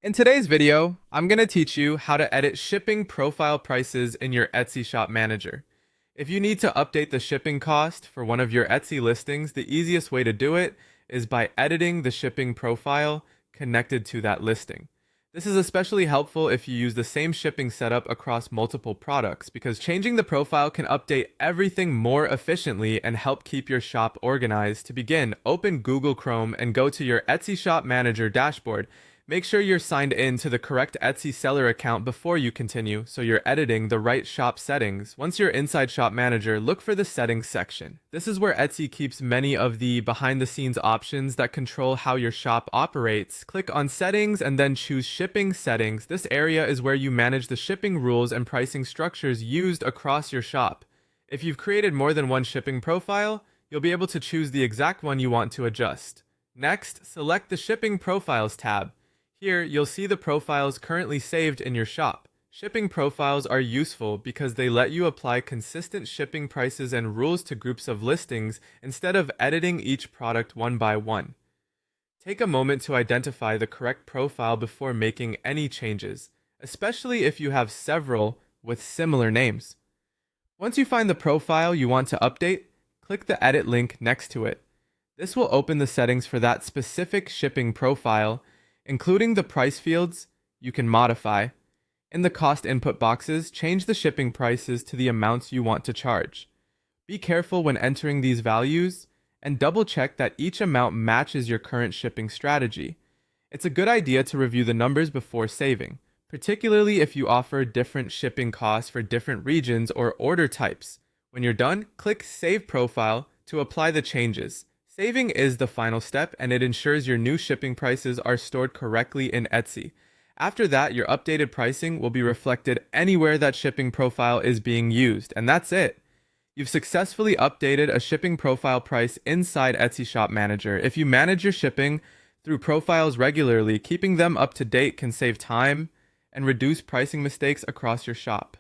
In today's video, I'm going to teach you how to edit shipping profile prices in your Etsy shop manager. If you need to update the shipping cost for one of your Etsy listings, the easiest way to do it is by editing the shipping profile connected to that listing. This is especially helpful if you use the same shipping setup across multiple products, because changing the profile can update everything more efficiently and help keep your shop organized. To begin, open Google Chrome and go to your Etsy shop manager dashboard. Make sure you're signed in to the correct Etsy seller account before you continue, so you're editing the right shop settings. Once you're inside Shop Manager, look for the settings section. This is where Etsy keeps many of the behind-the-scenes options that control how your shop operates. Click on Settings and then choose Shipping Settings. This area is where you manage the shipping rules and pricing structures used across your shop. If you've created more than one shipping profile, you'll be able to choose the exact one you want to adjust. Next, select the Shipping Profiles tab. Here, you'll see the profiles currently saved in your shop. Shipping profiles are useful because they let you apply consistent shipping prices and rules to groups of listings instead of editing each product one by one. Take a moment to identify the correct profile before making any changes, especially if you have several with similar names. Once you find the profile you want to update, click the edit link next to it. This will open the settings for that specific shipping profile, including the price fields you can modify. In the cost input boxes, change the shipping prices to the amounts you want to charge. Be careful when entering these values and double check that each amount matches your current shipping strategy. It's a good idea to review the numbers before saving, particularly if you offer different shipping costs for different regions or order types. When you're done, click Save Profile to apply the changes. Saving is the final step, and it ensures your new shipping prices are stored correctly in Etsy. After that, your updated pricing will be reflected anywhere that shipping profile is being used, and that's it. You've successfully updated a shipping profile price inside Etsy Shop Manager. If you manage your shipping through profiles regularly, keeping them up to date can save time and reduce pricing mistakes across your shop.